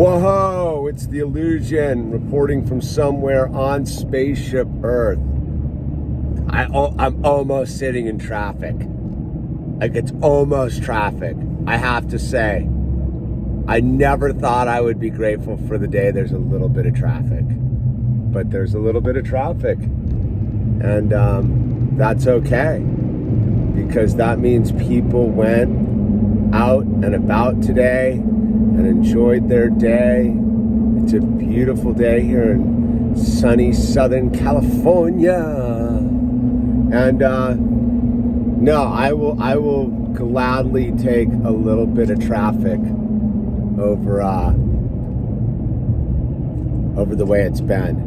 Whoa, it's the Illusion reporting from somewhere on Spaceship Earth. I'm almost sitting in traffic. Like, it's almost traffic. I have to say, I never thought I would be grateful for the day there's a little bit of traffic. But there's a little bit of traffic. And that's okay. Because that means people went out and about today and enjoyed their day. It's a beautiful day here in sunny Southern California. And no, I will gladly take a little bit of traffic over the way it's been.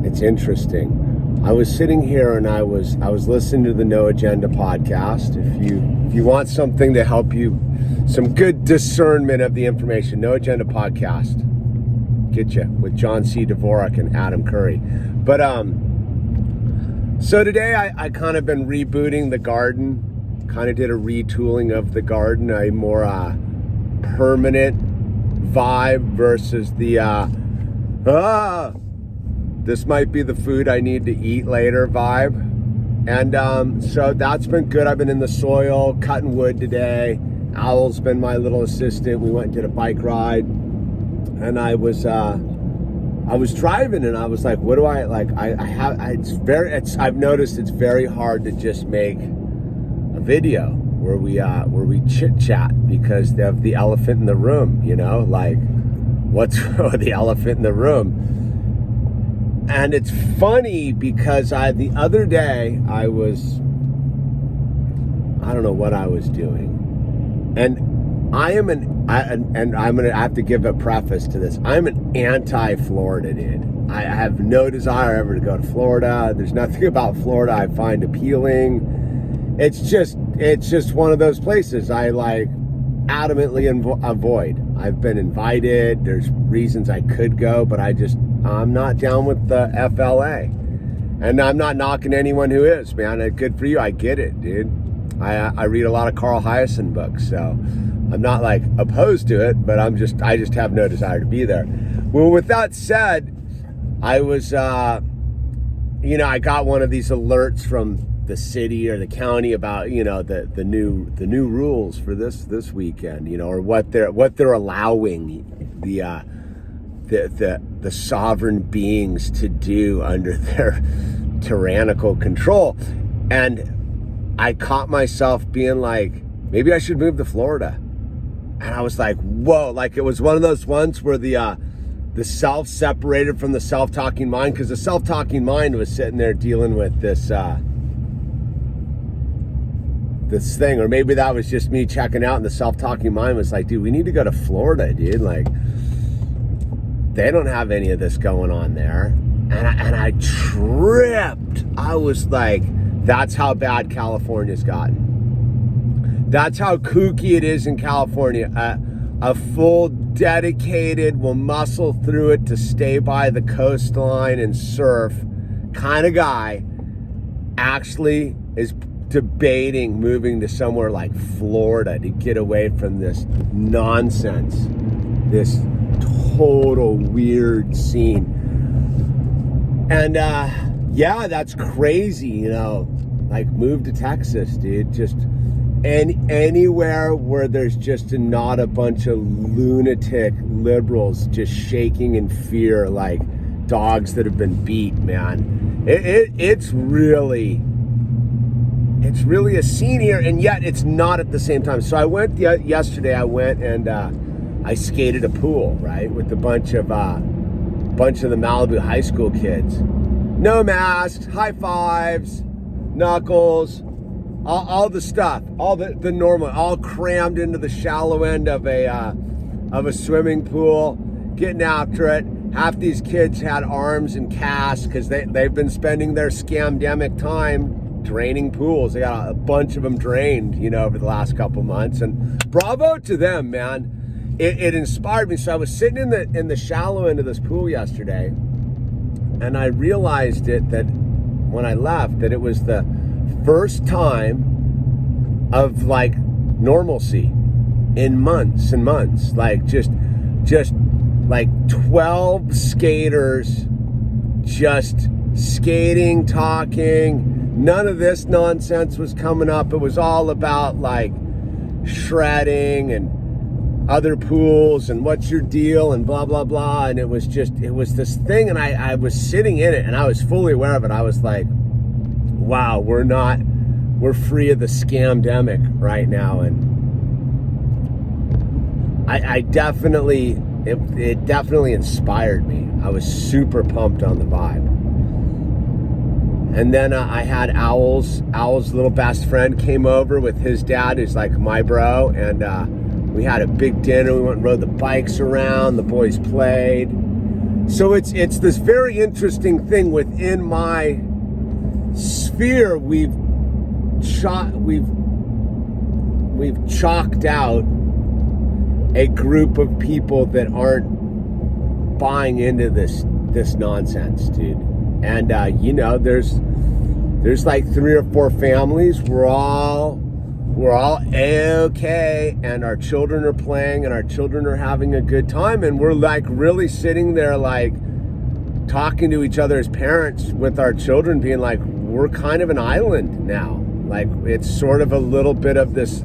It's interesting. I was sitting here and I was listening to the No Agenda podcast. If you want something to help you, some good discernment of the information, No Agenda podcast, get you with John C. Dvorak and Adam Curry. But so today I kind of been rebooting the garden. Kind of did a retooling of the garden, a more permanent vibe versus the this might be the food I need to eat later vibe. And so that's been good. I've been in the soil, cutting wood today. Owl's been my little assistant. We went and did a bike ride. And I was driving and I was like, what do I like? I've noticed it's very hard to just make a video where we chit chat because they have the elephant in the room, you know, like what's the elephant in the room? And it's funny because the other day I don't know what I was doing. And I'm gonna have to give a preface to this. I'm an anti-Florida dude. I have no desire ever to go to Florida. There's nothing about Florida I find appealing. It's just one of those places I like adamantly avoid. I've been invited. There's reasons I could go, but I'm not down with the FLA. And I'm not knocking anyone who is, man. Good for you. I get it, dude. I read a lot of Carl Hiaasen books, so I'm not like opposed to it, but I just have no desire to be there. Well, with that said, I was, I got one of these alerts from the city or the county about, the new rules for this weekend, or what they're allowing the sovereign beings to do under their tyrannical control. And I caught myself being like, maybe I should move to Florida. And I was like, whoa, like it was one of those ones where the self separated from the self-talking mind, because the self-talking mind was sitting there dealing with this thing. Or maybe that was just me checking out and the self-talking mind was like, dude, we need to go to Florida, dude. Like, they don't have any of this going on there. And I tripped. I was like, that's how bad California's gotten. That's how kooky it is in California. A full dedicated, will muscle through it to stay by the coastline and surf kind of guy actually is debating moving to somewhere like Florida to get away from this nonsense, this total weird scene. And yeah, that's crazy, like move to Texas, dude. Just anywhere where there's just not a bunch of lunatic liberals just shaking in fear like dogs that have been beat, man. It's really a scene here, and yet it's not at the same time. So I went yesterday. I went and I skated a pool, right, with a bunch of the Malibu high school kids. No masks, high fives, knuckles, all the stuff, all the normal, all crammed into the shallow end of a swimming pool, getting after it. Half these kids had arms and casts because they've been spending their scamdemic time draining pools. They got a bunch of them drained, over the last couple months, and bravo to them, man. It inspired me. So I was sitting in the shallow end of this pool yesterday, and I realized that when I left, that it was the first time of like normalcy. in months and months. Like just like 12 skaters just skating, talking. None of this nonsense was coming up. It was all about like shredding and other pools and what's your deal and blah, blah, blah. And it was this thing. And I was sitting in it and I was fully aware of it. I was like, wow, we're free of the scamdemic right now. And I definitely, it definitely inspired me. I was super pumped on the vibe. And then I had Owl's little best friend came over with his dad, who's like my bro, and we had a big dinner. We went and rode the bikes around. The boys played. So it's this very interesting thing within my sphere. We've chalked out a group of people that aren't buying into this nonsense, dude. And you know, there's like 3 or 4 families. We're all okay, and our children are playing, and our children are having a good time, and we're like really sitting there like talking to each other as parents with our children, being like, we're kind of an island now. Like it's sort of a little bit of this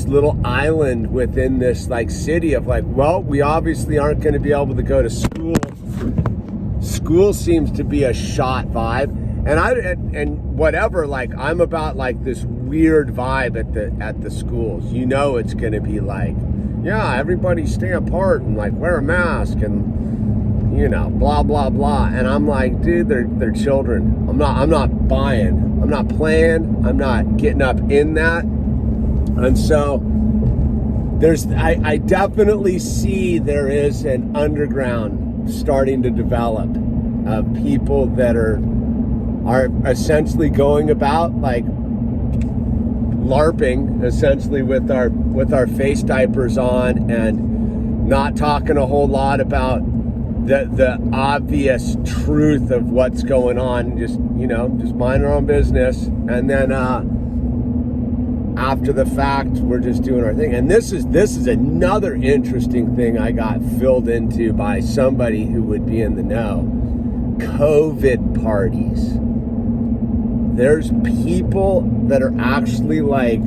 little island within this like city of like, well, we obviously aren't going to be able to go to school. School seems to be a shot vibe, and whatever. Like I'm about like this weird vibe at the schools. You know, it's going to be like, yeah, everybody stay apart and like wear a mask and you know, blah blah blah. And I'm like, dude, they're children. I'm not buying. I'm not playing. I'm not getting up in that. And so I definitely see there is an underground starting to develop of people that are essentially going about like LARPing essentially with our face diapers on and not talking a whole lot about the obvious truth of what's going on. Just, you know, just mind our own business. And then after the fact, we're just doing our thing. And this is another interesting thing I got filled into by somebody who would be in the know. COVID parties. There's people that are actually like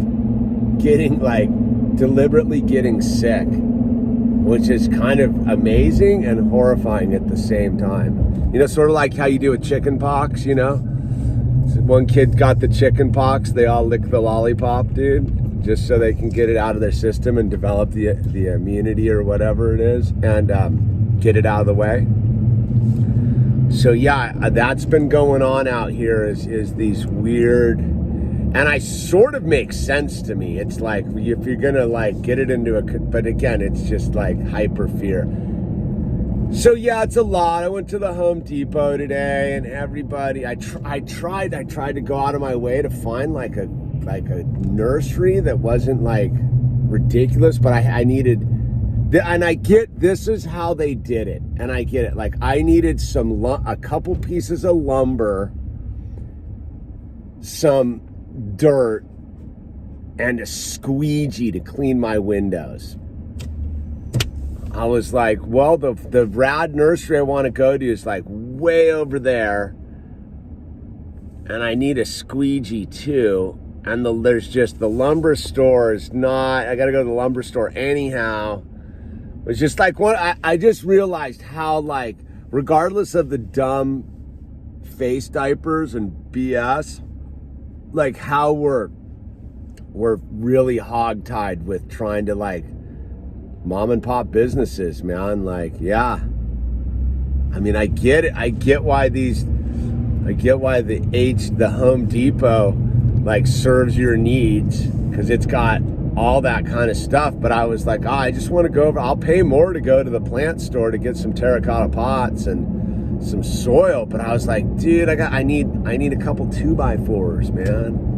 getting like deliberately getting sick, which is kind of amazing and horrifying at the same time. You know, sort of like how you do with chicken pox, you know? One kid got the chicken pox, they all lick the lollipop, dude, just so they can get it out of their system and develop the immunity or whatever it is and get it out of the way. So yeah, that's been going on out here is these weird, and I sort of makes sense to me. It's like, if you're gonna like get it into but again, it's just like hyper fear. So yeah, it's a lot. I went to the Home Depot today, and everybody, I tried to go out of my way to find like a nursery that wasn't like ridiculous, but I needed, and I get this is how they did it, and I get it. Like I needed a couple pieces of lumber, some dirt, and a squeegee to clean my windows. I was like, well, the rad nursery I want to go to is like way over there, and I need a squeegee too. And there's just the lumber store is not. I got to go to the lumber store anyhow. It's just like what I just realized how like regardless of the dumb face diapers and BS, like how we're really hogtied with trying to like mom and pop businesses, man. Like, yeah. I mean, I get it. I get why the Home Depot like serves your needs because it's got all that kind of stuff. But I was like, I just want to go over. I'll pay more to go to the plant store to get some terracotta pots and some soil. But I was like, dude, I need a couple 2x4s, man.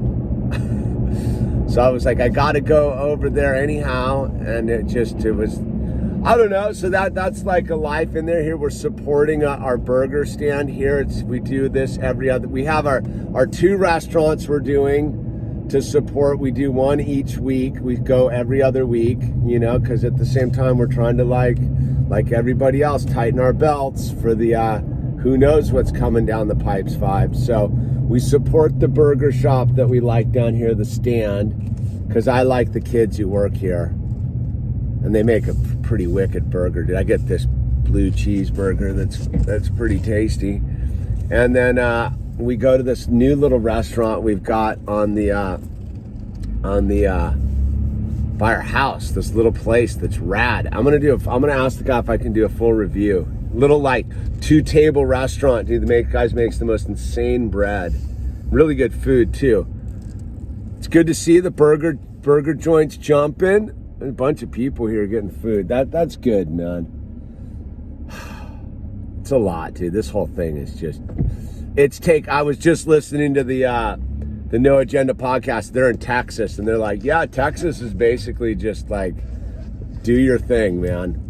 So I was like, I got to go over there anyhow, and it was, I don't know. So that's like a life in there. Here we're supporting our burger stand here. We do this every other. We have our 2 restaurants we're doing to support. We do one each week. We go every other week, you know, because at the same time we're trying to like everybody else, tighten our belts for the who knows what's coming down the pipes vibe. So we support the burger shop that we like down here, the Stand, because I like the kids who work here, and they make a pretty wicked burger. Dude, I get this blue cheeseburger that's pretty tasty. And then we go to this new little restaurant we've got on the by our house, this little place that's rad. I'm gonna ask the guy if I can do a full review. Little like 2-table restaurant, dude. The guys makes the most insane bread. Really good food too. It's good to see the burger joints jumping. There's a bunch of people here getting food. That's good, man. It's a lot, dude. This whole thing is just, I was just listening to the No Agenda podcast. They're in Texas, and they're like, yeah, Texas is basically just like, do your thing, man.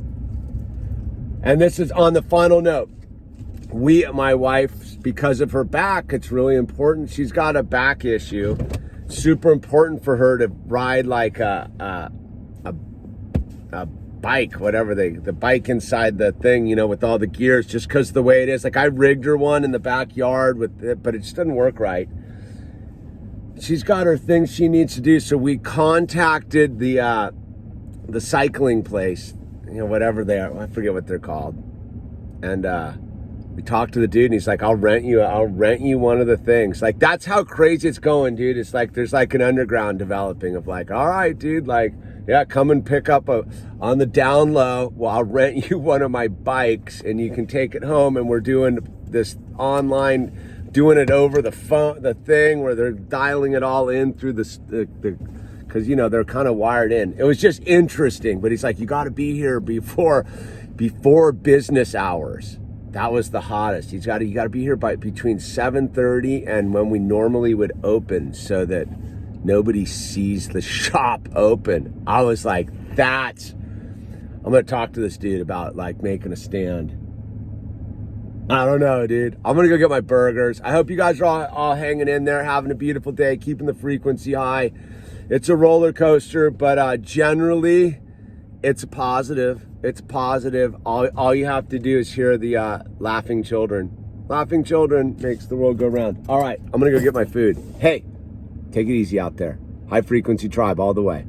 And this is on the final note. My wife, because of her back, it's really important. She's got a back issue. Super important for her to ride like a bike, whatever the bike inside the thing, you know, with all the gears, just because the way it is. Like I rigged her one in the backyard with it, but it just doesn't work right. She's got her things she needs to do. So we contacted the cycling place, you know, whatever they are. I forget what they're called. And we talked to the dude, and he's like, I'll rent you one of the things. Like, that's how crazy it's going, dude. It's like there's like an underground developing of like, all right, dude, like, yeah, come and pick up on the down low. Well, I'll rent you one of my bikes and you can take it home. And we're doing this online, doing it over the phone, the thing where they're dialing it all in through the because, you know, they're kind of wired in. It was just interesting. But he's like, you got to be here before business hours. That was the hottest. You got to be here by between 7:30 and when we normally would open, so that nobody sees the shop open. I was like, I'm gonna talk to this dude about like making a stand. I don't know, dude. I'm gonna go get my burgers. I hope you guys are all hanging in there, having a beautiful day, keeping the frequency high. It's a roller coaster, but generally it's positive. It's positive. All you have to do is hear the laughing children. Laughing children makes the world go round. All right, I'm gonna go get my food. Hey, take it easy out there. High frequency tribe all the way.